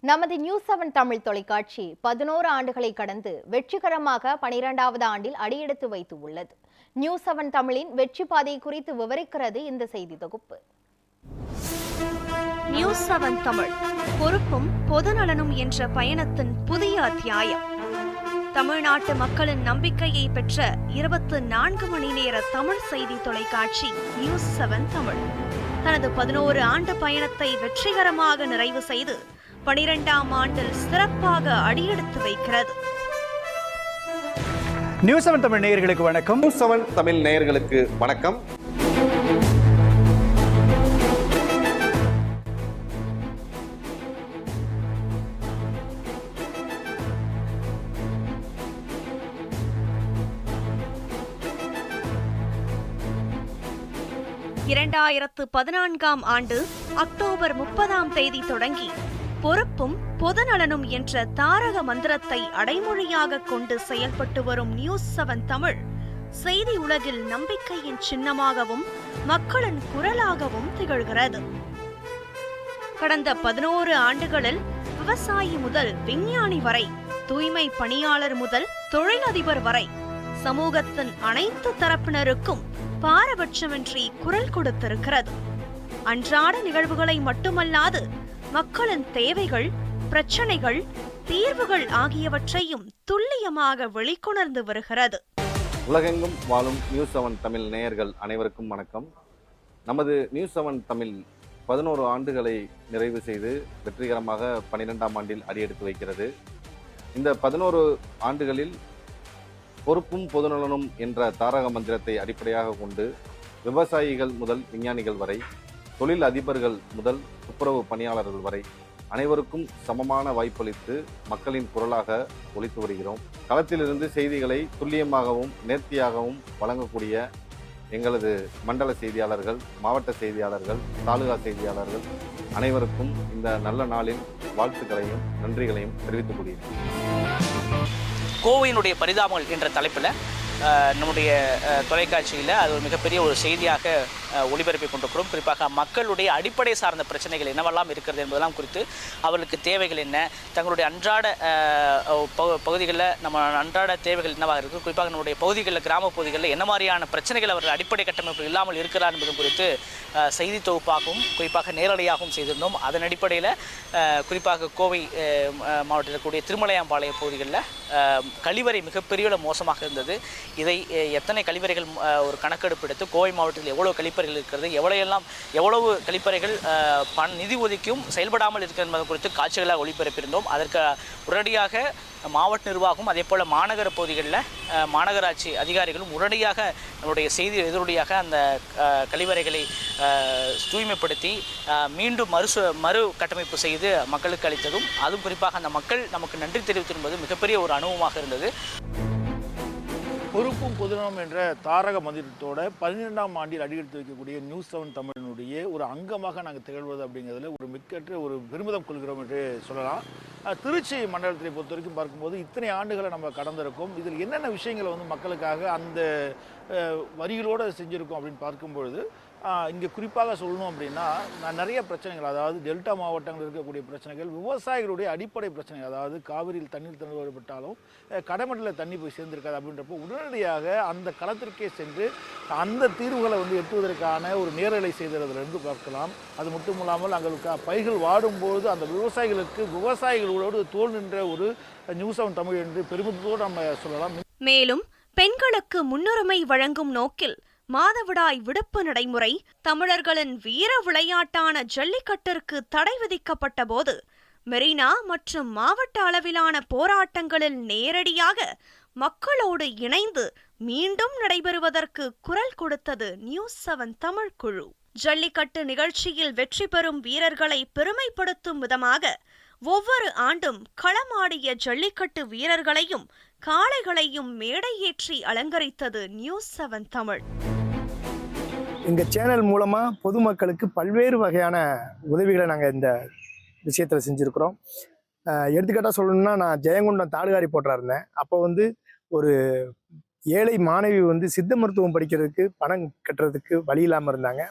நமது நியூஸ் 7 தமிழ் தொலைக்காட்சி 11 ஆண்டுகளை கடந்து வெற்றிகரமாக 12வது ஆண்டில் அடியெடுத்து வைத்து உள்ளது. நியூஸ் 7 தமிழின் வெற்றி பாதை குறித்து விவரிக்கிறது இந்த செய்தி தொகுப்பு. நியூஸ் 7 தமிழ் பொறுப்பும் பொதுநலனும் என்ற பயணத்தின் புதிய அத்தியாயம். தமிழ்நாட்டு மக்களின் நம்பிக்கையை பெற்ற 24 மணி நேர தமிழ் செய்தி தொலைக்காட்சி நியூஸ் 7 தமிழ் தனது 11 ஆண்டு பயணத்தை வெற்றிகரமாக நிறைவு செய்து 12ஆம் ஆண்டில் சிறப்பாக அடியெடுத்து வைக்கிறது. நியூஸ் 7 தமிழ் நேயர்களுக்கு வணக்கம். நியூஸ் 7 தமிழ் நேயர்களுக்கு வணக்கம். இரண்டாயிரத்து 14ஆம் ஆண்டு அக்டோபர் 30ஆம் தேதி தொடங்கி பொறுப்பும் பொதுநலனும் என்ற தாரக மந்திரத்தை அடைமொழியாக கொண்டு செயல்பட்டு வரும் நியூஸ் 7 தமிழ் செய்தி உலகில் நம்பிக்கையின் சின்னமாகவும் மக்களின் குரலாகவும் திகழ்கிறது. கடந்த 11 ஆண்டுகளில் விவசாயி முதல் விஞ்ஞானி வரை, தூய்மை பணியாளர் முதல் தொழிலதிபர் வரை சமூகத்தின் அனைத்து தரப்பினருக்கும் பாரபட்சமின்றி குரல் கொடுத்திருக்கிறது. அன்றாட நிகழ்வுகளை மட்டுமல்லாது மக்களின் தேவைகள், பிரச்சனைகள், தீர்வுகள் ஆகியவற்றையும் துல்லியமாக வெளிக்கொணர்ந்து வருகிறது. உலகெங்கும் வாழும் நியூஸ் 7 தமிழ் நேயர்கள் அனைவருக்கும் வணக்கம். நமது நியூஸ் 7 தமிழ் 11 ஆண்டுகளை நிறைவு செய்து வெற்றிகரமாக 12ஆம் ஆண்டில் அடியெடுத்து வைக்கிறது. இந்த 11 ஆண்டுகளில் பொறுப்பும் பொதுநலனும் என்ற தாரக மந்திரத்தை அடிப்படையாக கொண்டு விவசாயிகள் முதல் விஞ்ஞானிகள் வரை, தொழில் அதிபர்கள் முதல் துப்புரவு பணியாளர்கள் வரை அனைவருக்கும் சமமான வாய்ப்பளித்து மக்களின் குரலாக ஒலித்து வருகிறோம். களத்திலிருந்து செய்திகளை துல்லியமாகவும் நேர்த்தியாகவும் வழங்கக்கூடிய எங்களது மண்டல செய்தியாளர்கள், மாவட்ட செய்தியாளர்கள், தாலுகா செய்தியாளர்கள் அனைவருக்கும் இந்த நல்ல நாளில் வாழ்த்துக்களையும் நன்றிகளையும் தெரிவித்துக் கொள்கிறேன். கோவையினுடைய பரிதாபங்கள் என்ற தலைப்பில் நம்முடைய தொலைக்காட்சியில் அது ஒரு மிகப்பெரிய ஒரு செய்தியாக ஒளிபரப்பி கொண்டிருக்கிறோம். குறிப்பாக மக்களுடைய அடிப்படை சார்ந்த பிரச்சனைகள் என்னவெல்லாம் இருக்கிறது என்பதெல்லாம் குறித்து, அவர்களுக்கு தேவைகள் என்ன, தங்களுடைய அன்றாட பகுதிகளில் நம்ம அன்றாட தேவைகள் என்னவாக இருக்குது, குறிப்பாக நம்முடைய பகுதிகளில், கிராம பகுதிகளில் என்ன மாதிரியான பிரச்சனைகள் அவர்கள் அடிப்படை கட்டமைப்பு இல்லாமல் இருக்கிறார் என்பது குறித்து செய்தி தொகுப்பாகவும் குறிப்பாக நேரடியாகவும் செய்திருந்தோம். அதன் அடிப்படையில் குறிப்பாக கோவை மாவட்டத்தில் இருக்கக்கூடிய திருமலையாம்பாளையம் பகுதிகளில் கழிவறை மிகப்பெரிய மோசமாக இருந்தது. இதை எத்தனை கழிவறைகள் ஒரு கணக்கெடுப்பு எடுத்து கோவை மாவட்டத்தில் எவ்வளவு கழிப்பறைகள் இருக்கிறது, எவ்வளவு கழிப்பறைகள் நிதி ஒதுக்கியும் செயல்படாமல் இருக்கிறது என்பது குறித்து காட்சிகளாக ஒளிபரப்பியிருந்தோம். அதற்கு உடனடியாக மாவட்ட நிர்வாகம், அதே போல் மாநகர பகுதிகளில் மாநகராட்சி அதிகாரிகளும் உடனடியாக நம்முடைய செய்தி எதிரொலியாக அந்த கழிவறைகளை தூய்மைப்படுத்தி மீண்டும் மறு கட்டமைப்பு செய்து மக்களுக்கு அளித்ததும், அதுவும் குறிப்பாக அந்த மக்கள் நமக்கு நன்றி தெரிவித்திருப்பது மிகப்பெரிய ஒரு அனுபவமாக இருந்தது. பொறுப்பும் பொதுநலம் என்ற தாரக மந்திரத்தோட 12ஆம் ஆண்டில் அடியெடுத்து வைக்கக்கூடிய நியூஸ் 7 தமிழினுடைய ஒரு அங்கமாக நாங்கள் திகழ்வது அப்படிங்கிறதுல ஒரு மிக்கற்ற ஒரு பெருமிதம் கொள்கிறோம் என்று சொல்லலாம். திருச்சி மண்டலத்தை பொறுத்த வரைக்கும் பார்க்கும்போது இத்தனை ஆண்டுகளை நம்ம கடந்திருக்கோம். இதில் என்னென்ன விஷயங்களை மக்களுக்காக அந்த வரிகளோடு செஞ்சுருக்கோம் அப்படின்னு பார்க்கும்பொழுது, இங்கே குறிப்பாக சொல்லணும் அப்படின்னா, நிறைய பிரச்சனைகள், அதாவது டெல்டா மாவட்டங்களில் இருக்கக்கூடிய பிரச்சனைகள், விவசாயிகளுடைய அடிப்படை பிரச்சனைகள், அதாவது காவிரியில் தண்ணீர் திறந்துவிட்டாலும் கடமட்டில் தண்ணி போய் சேர்ந்திருக்காது அப்படின்றப்போ உடனடியாக அந்த களத்திற்கே சென்று அந்த தீர்வுகளை எட்டுவதற்கான ஒரு நேரலை செய்ததிலிருந்து பார்க்கலாம். அது மட்டும் இல்லாமல் அங்களுக்கு பயிர்கள் வாடும்போது அந்த விவசாயிகளோடு தோல் நின்ற ஒரு நியூஸ் 7 தமிழ் என்று பெருமிதத்தோடு நம்ம சொல்லலாம். மேலும் பெண்களுக்கு முன்னுரிமை வழங்கும் நோக்கில் மாதவிடாய் விடுப்பு நடைமுறை, தமிழர்களின் வீர விளையாட்டான ஜல்லிக்கட்டிற்கு தடை விதிக்கப்பட்ட போது மெரினா மற்றும் மாவட்ட அளவிலான போராட்டங்களில் நேரடியாக மக்களோடு இணைந்து மீண்டும் நடைபெறுவதற்கு குரல் கொடுத்தது நியூஸ் 7 தமிழ் குழு. ஜல்லிக்கட்டு நிகழ்ச்சியில் வெற்றி பெறும் வீரர்களை பெருமைப்படுத்தும் விதமாக ஒவ்வொரு ஆண்டும் களமாடிய ஜல்லிக்கட்டு வீரர்களையும் காளைகளையும் மேடை ஏற்றி அலங்கரித்தது நியூஸ் 7 தமிழ். எங்கள் சேனல் மூலமாக பொதுமக்களுக்கு பல்வேறு வகையான உதவிகளை நாங்கள் இந்த விஷயத்தில் செஞ்சுருக்கிறோம். எடுத்துக்காட்டாக சொல்லணும்னா, நான் ஜெயங்கொண்டம் தாலுகா ரிப்போர்ட்டராக இருந்தேன். அப்போ ஒரு ஏழை மாணவி சித்த மருத்துவம் படிக்கிறதுக்கு பணம் கட்டுறதுக்கு வழி இல்லாமல் இருந்தாங்க.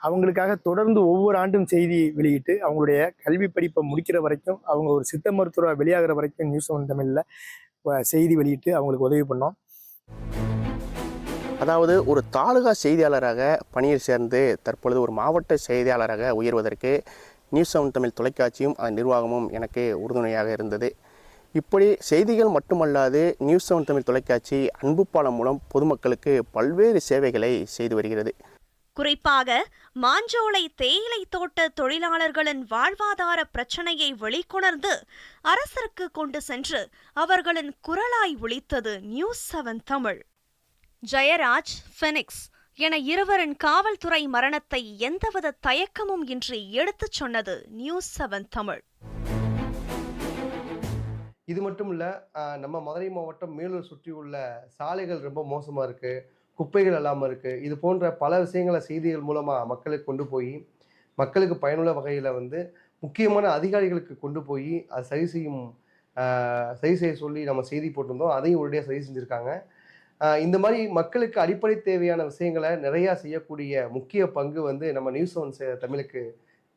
அவங்களுக்காக தொடர்ந்து ஒவ்வொரு ஆண்டும் செய்தி வெளியிட்டு அவங்களுடைய கல்வி படிப்பை முடிக்கிற வரைக்கும், அவங்க ஒரு சித்த மருத்துவராக வெளியாகிற வரைக்கும் நியூஸ் 7 தமிழில் செய்தி வெளியிட்டு அவங்களுக்கு உதவி பண்ணோம். அதாவது ஒரு தாலுகா செய்தியாளராக பணியில் சேர்ந்து தற்பொழுது ஒரு மாவட்ட செய்தியாளராக உயர்வதற்கு நியூஸ் 7 தமிழ் தொலைக்காட்சியும் அதன் நிர்வாகமும் எனக்கு உறுதுணையாக இருந்தது. இப்படி செய்திகள் மட்டுமல்லாது நியூஸ் 7 தமிழ் தொலைக்காட்சி அன்பு பாலம் மூலம் பொதுமக்களுக்கு பல்வேறு சேவைகளை செய்து வருகிறது. குறிப்பாக மாஞ்சோலை தேயிலை தோட்ட தொழிலாளர்களின் வாழ்வாதார பிரச்சனையை வெளிக்கொணர்ந்து அரசிற்கு கொண்டு சென்று அவர்களின் குரலாய் ஒலித்தது நியூஸ் 7 தமிழ். ஜெயராஜ், ஃபெனிக்ஸ் என இருவரின் காவல்துறை மரணத்தை எந்தவித தயக்கமும் இன்றி எடுத்துச் சொன்னது நியூஸ் 7 தமிழ். இது மட்டும் இல்லை, நம்ம மதுரை மாவட்டம் மேலூர் சுற்றியுள்ள சாலைகள் ரொம்ப மோசமாக இருக்குது, குப்பைகள் இல்லாமல் இருக்குது. இது போன்ற பல விஷயங்களை செய்திகள் மூலமாக மக்களுக்கு கொண்டு போய் மக்களுக்கு பயனுள்ள வகையில் முக்கியமான அதிகாரிகளுக்கு கொண்டு போய் அது சரி செய்ய சொல்லி நம்ம செய்தி போட்டிருந்தோம். அதையும் உடனடியாக சரி செஞ்சுருக்காங்க. இந்த மாதிரி மக்களுக்கு அடிப்படை தேவையான விஷயங்களை நிறையா செய்யக்கூடிய முக்கிய பங்கு நம்ம நியூஸ் 7 தமிழுக்கு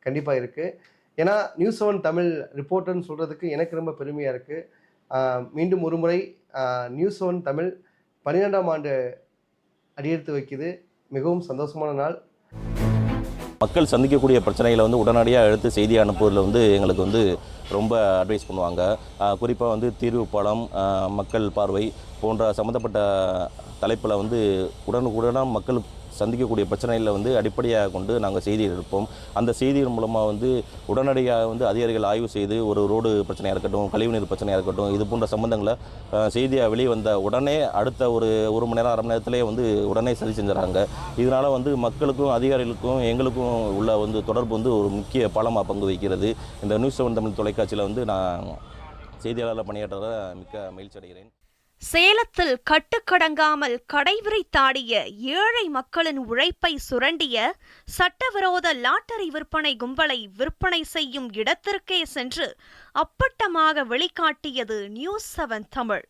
கண்டிப்பாக இருக்குது. ஏன்னா நியூஸ் 7 தமிழ் ரிப்போர்ட்டர்னு சொல்கிறதுக்கு எனக்கு ரொம்ப பெருமையாக இருக்குது. மீண்டும் ஒரு முறை நியூஸ் 7 தமிழ் 12ஆம் ஆண்டு அடியெடுத்து வைக்குது. மிகவும் சந்தோஷமான நாள். மக்கள் சந்திக்கக்கூடிய பிரச்சனைகளை உடனடியாக எடுத்து செய்தி அனுப்புவதில் எங்களுக்கு ரொம்ப அட்வைஸ் பண்ணுவாங்க. குறிப்பாக தீர்வு பாலம், மக்கள் பார்வை போன்ற சம்மந்தப்பட்ட தலைப்பில் உடனுக்குடனாக மக்கள் சந்திக்கக்கூடிய பிரச்சனைகளில் அடிப்படையாக கொண்டு நாங்கள் செய்தி எடுப்போம். அந்த செய்தியின் மூலமாக உடனடியாக அதிகாரிகள் ஆய்வு செய்து ஒரு ரோடு பிரச்சனையாக இருக்கட்டும், கழிவுநீர் பிரச்சனையாக இருக்கட்டும், இது போன்ற சம்பந்தங்களை செய்தியாக வெளியே வந்த உடனே அடுத்த ஒரு மணி நேரம், அரை மணி நேரத்திலே உடனே சரி செஞ்சுறாங்க. இதனால் மக்களுக்கும் அதிகாரிகளுக்கும் எங்களுக்கும் உள்ள தொடர்பு ஒரு முக்கிய பாலமாக பங்கு வகிக்கிறது. இந்த நியூஸ் 7 தமிழ் தொலைக்காட்சியில் நான் செய்தியாளராக பணியாற்ற மிக்க மகிழ்ச்சி அடைகிறேன். சேலத்தில் கட்டுக்கடங்காமல் கடைவிரித்தாடிய ஏழை மக்களின் உழைப்பை சுரண்டிய சட்டவிரோத லாட்டரி விற்பனை கும்பலை விற்பனை செய்யும் இடத்திற்கே சென்று அப்பட்டமாக வெளிக்காட்டியது நியூஸ் 7 தமிழ்.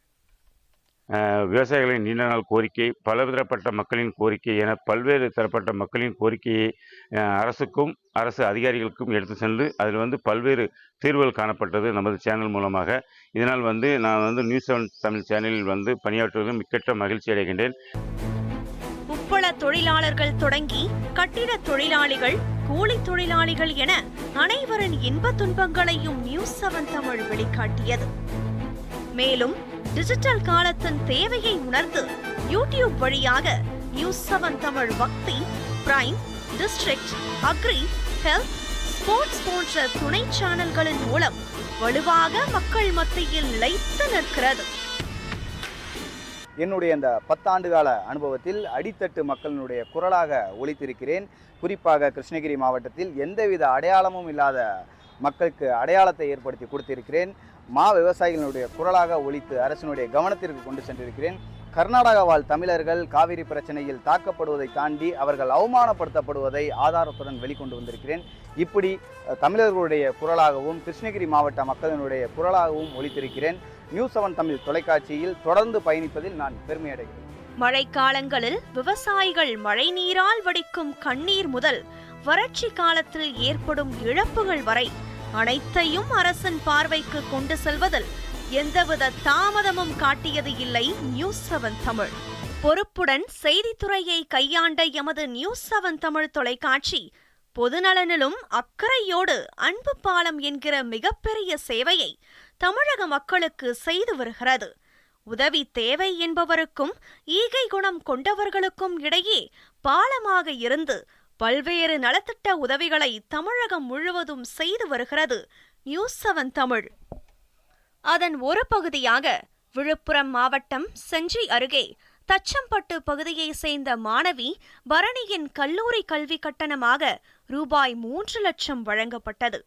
விவசாயிகளின் நீண்ட நாள் கோரிக்கை, பலதரப்பட்ட மக்களின் கோரிக்கை என பல்வேறு தரப்பட்ட மக்களின் கோரிக்கையை அரசுக்கும் அரசு அதிகாரிகளுக்கும் எடுத்து சென்று அதில் பல்வேறு தீர்வுகள் காணப்பட்டது நமது சேனல் மூலமாக. இதனால் நான் நியூஸ் 7 தமிழ் சேனலில் பணியாற்றுவது மிக்கற்ற மகிழ்ச்சி அடைகின்றேன். உப்பள தொழிலாளர்கள் தொடங்கி கட்டிட தொழிலாளிகள், கூலி தொழிலாளிகள் என அனைவரின் இன்ப துன்பங்களையும் நியூஸ் 7 தமிழ் வெளிக்காட்டியது. மேலும் டிஜிட்டல் காலத்தின் தேவையை உணர்ந்து யூடியூப் வழியாக news 7 Tamil Bhakti, prime, district, agri, health, sports போன்ற துணை சேனல்களின் மூலம் வலுவாக மக்கள் மத்தியில் நிலைத்து நிற்கிறது. என்னுடைய இந்த 10 ஆண்டு கால அனுபவத்தில் அடித்தட்டு மக்களினுடைய குரலாக ஒலித்திருக்கிறேன். குறிப்பாக கிருஷ்ணகிரி மாவட்டத்தில் எந்தவித அடையாளமும் இல்லாத மக்களுக்கு அடையாளத்தை ஏற்படுத்தி கொடுத்திருக்கிறேன். விவசாயிகளுடைய குரலாக ஒலித்து அரசினுடைய கவனத்திற்கு கொண்டு சென்றிருக்கிறேன். கர்நாடகா வாழ் தமிழர்கள் காவிரி பிரச்சனையில் தாக்கப்படுவதை தாண்டி அவர்கள் அவமானப்படுத்தப்படுவதை ஆதாரத்துடன் வெளிக்கொண்டு வந்திருக்கிறேன். இப்படி தமிழர்களுடைய குரலாகவும் கிருஷ்ணகிரி மாவட்ட மக்களினுடைய குரலாகவும் ஒலித்திருக்கிறேன். நியூஸ் 7 தமிழ் தொலைக்காட்சியில் தொடர்ந்து பயணிப்பதில் நான் பெருமை அடைகிறேன். மழைக்காலங்களில் விவசாயிகள் மழை நீரால் வடிக்கும் கண்ணீர் முதல் வறட்சி காலத்தில் ஏற்படும் இழப்புகள் வரை அனைத்தையும் அரசின் பார்வைக்கு கொண்டு செல்வதில் எந்தவித தாமதமும் காட்டியது இல்லை நியூஸ் 7 தமிழ். பொறுப்புடன் செய்தித்துறையை கையாண்ட எமது நியூஸ் 7 தமிழ் தொலைக்காட்சி பொதுநலனிலும் அக்கறையோடு அன்பு பாலம் என்கிற மிகப்பெரிய சேவையை தமிழக மக்களுக்கு செய்து வருகிறது. உதவி தேவை என்பவருக்கும் ஈகை குணம் கொண்டவர்களுக்கும் இடையே பாலமாக இருந்து பல்வேறு நலத்திட்ட உதவிகளை தமிழகம் முழுவதும் செய்து வருகிறது நியூஸ் 7 தமிழ். அதன் ஒரு பகுதியாக விழுப்புரம் மாவட்டம் செஞ்சி அருகே தச்சம்பட்டு பகுதியை சேர்ந்த மாணவி பரணியின் கல்லூரி கல்வி கட்டணமாக ரூபாய் 3 லட்சம் வழங்கப்பட்டது.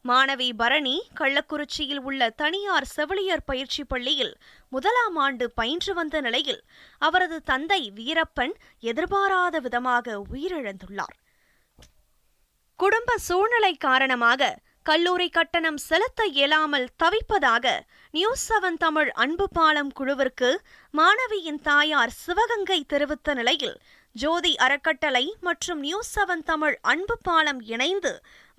மாணவி பரணி கள்ளக்குறிச்சியில் உள்ள தனியார் செவிலியர் பயிற்சி பள்ளியில் 1ஆம் ஆண்டு பயின்று வந்த நிலையில் அவரது தந்தை வீரப்பன் எதிர்பாராத விதமாக உயிரிழந்துள்ளார். குடும்ப சூழ்நிலை காரணமாக கல்லூரி கட்டணம் செலுத்த இயலாமல் தவிப்பதாக நியூஸ் 7 தமிழ் அன்பு பாலம் குழுவிற்கு மாணவியின் தாயார் சிவகங்கை தெரிவித்த நிலையில் ஜோதி அறக்கட்டளை மற்றும் நியூஸ் 7 தமிழ் அன்பு பாலம் இணைந்து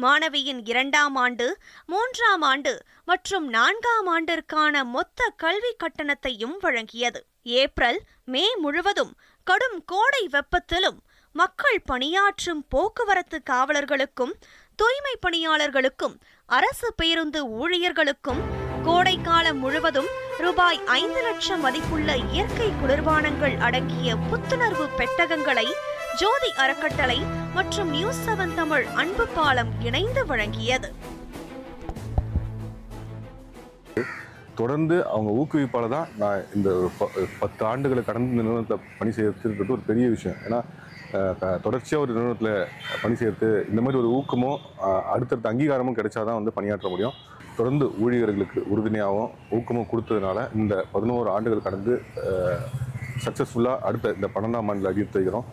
மாணவியின் 2ஆம் ஆண்டு, 3ஆம் ஆண்டு மற்றும் 4ஆம் ஆண்டிற்கான மொத்த கல்வி கட்டணத்தையும் வழங்கியது. ஏப்ரல், மே முழுவதும் கடும் கோடை வெப்பத்திலும் மக்கள் பணியாற்றும் போக்குவரத்து காவலர்களுக்கும், தூய்மை பணியாளர்களுக்கும், அரசு பேருந்து ஊழியர்களுக்கும் கோடை காலம் முழுவதும் ரூபாய் 5 லட்சம் மதிப்புள்ள இயற்கை குளிர்பானங்கள் அடங்கிய புத்துணர்வு பெட்டகங்களை ஜோதி அறக்கட்டளை மற்றும் நியூஸ் 7 தமிழ் அன்பு பாலம் இணைந்து வழங்கியது. தொடர்ந்து அவங்க ஊக்குவிப்பால தான் நான் இந்த 10 ஆண்டுகளை கடந்து இந்த நிறுவனத்தில் பணி செய்யறது ஒரு பெரிய விஷயம். ஏன்னா தொடர்ச்சியாக ஒரு நிறுவனத்தில் பணி செய்யறது இந்த மாதிரி ஒரு ஊக்கமோ அடுத்தடுத்த அங்கீகாரமும் கிடைச்சாதான் வந்து பணியாற்ற முடியும். தொடர்ந்து ஊழியர்களுக்கு உறுதுணையாகவும் ஊக்கமும் கொடுத்ததுனால இந்த 11 ஆண்டுகள் கடந்து சக்ஸஸ்ஃபுல்லாக அடுத்த இந்த 12ஆம் ஆண்டில் அடியெடுத்து வைக்கிறோம்.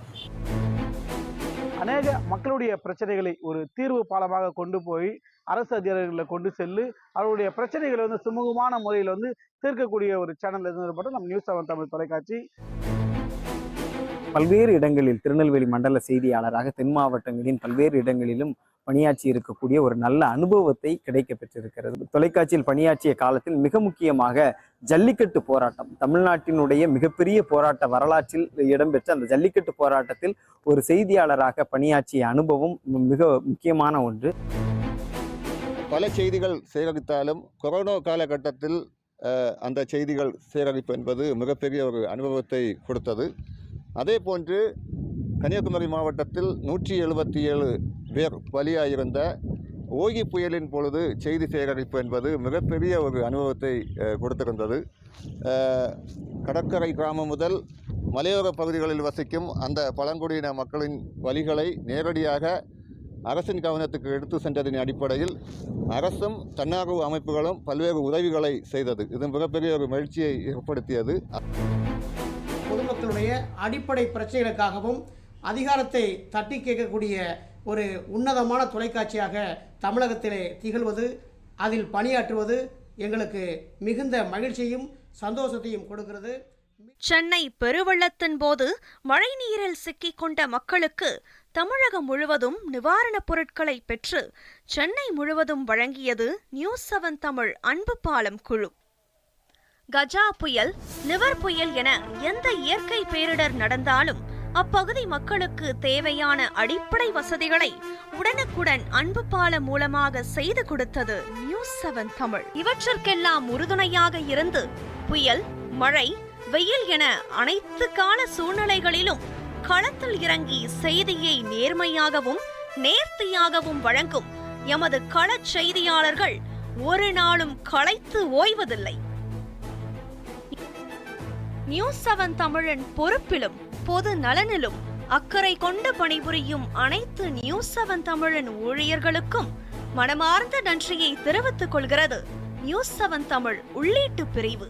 அநேக மக்களுடைய பிரச்சனைகளை ஒரு தீர்வு பாலமாக கொண்டு போய் அரசு அதிகாரிகளை கொண்டு செல்லு அவருடைய பிரச்சனைகளை வந்து சுமூகமான முறையில் வந்து தீர்க்கக்கூடிய ஒரு சேனல் எதுவும் நம்ம நியூஸ் 7 தமிழ் தொலைக்காட்சி. பல்வேறு இடங்களில் திருநெல்வேலி மண்டல செய்தியாளராக தென் மாவட்டங்களின் பல்வேறு இடங்களிலும் பணியாற்றி இருக்கக்கூடிய ஒரு நல்ல அனுபவத்தை கிடைக்க பெற்றிருக்கிறது. தொலைக்காட்சியில் பணியாற்றிய காலத்தில் மிக முக்கியமாக ஜல்லிக்கட்டு போராட்டம், தமிழ்நாட்டினுடைய மிகப்பெரிய போராட்ட வரலாற்றில் இடம்பெற்ற அந்த ஜல்லிக்கட்டு போராட்டத்தில் ஒரு செய்தியாளராக பணியாற்றிய அனுபவம் மிக முக்கியமான ஒன்று. பல செய்திகள் சேகரித்தாலும் கொரோனா காலகட்டத்தில் அந்த செய்திகள் சேகரிப்பு என்பது மிகப்பெரிய ஒரு அனுபவத்தை கொடுத்தது. அதே போன்று கன்னியாகுமரி மாவட்டத்தில் 177 பேர் பலியாயிருந்த ஓகி புயலின் பொழுது செய்தி சேகரிப்பு என்பது மிகப்பெரிய ஒரு அனுபவத்தை கொடுத்திருந்தது. கடற்கரை கிராமம் முதல் மலையோர பகுதிகளில் வசிக்கும் அந்த பழங்குடியின மக்களின் வலிகளை நேரடியாக அரசின் கவனத்துக்கு எடுத்து சென்றதின் அடிப்படையில் அரசும் தன்னார்வ அமைப்புகளும் பல்வேறு உதவிகளை செய்தது. இது மிகப்பெரிய ஒரு மகிழ்ச்சியை ஏற்படுத்தியது. பொதுமக்களுடைய அடிப்படை பிரச்சனைகளுக்காகவும் அதிகாரத்தை தட்டி கேட்கக்கூடிய ஒரு உன்னதமான தொலைக்காட்சியாக தமிழகத்திலே திகழ்வது, அதில் பணியாற்றுவது எங்களுக்கு மிகுந்த மகிழ்ச்சியும் சந்தோஷத்தையும் கொடுக்கிறது. சென்னை பெருவெள்ளத்தின் போது மழைநீரில் சிக்கிக்கொண்ட மக்களுக்கு தமிழகம் முழுவதும் நிவாரணப் பொருட்களை பெற்று சென்னை முழுவதும் வழங்கியது நியூஸ் 7 தமிழ் அன்பு பாலம் குழு. கஜா புயல், நிவர் புயல் என எந்த இயற்கை பேரிடர் நடந்தாலும் அப்பகுதி மக்களுக்கு தேவையான அடிப்படை வசதிகளை உடனுக்குடன் அன்பு பாலம் மூலமாக செய்து கொடுத்தது நியூஸ் 7 தமிழ். இவற்றிற்கெல்லாம் உறுதுணையாக இருந்து புயல், மழை, வெயில் என அனைத்து கால சூழ்நிலைகளிலும் களத்தில் இறங்கி செய்தியை நேர்மையாகவும் நேர்த்தியாகவும் வழங்கும் எமது கள செய்தியாளர்கள் ஒரு நாளும் களைத்து ஓய்வதில்லை. நியூஸ் 7 தமிழின் பொறுப்பிலும் பொது நலனிலும் அக்கறை கொண்டு பணிபுரியும் அனைத்து நியூஸ் 7 தமிழின் ஊழியர்களுக்கும் மனமார்ந்த நன்றியை தெரிவித்துக் கொள்கிறது நியூஸ் 7 தமிழ் உள்ளீட்டு பிரிவு.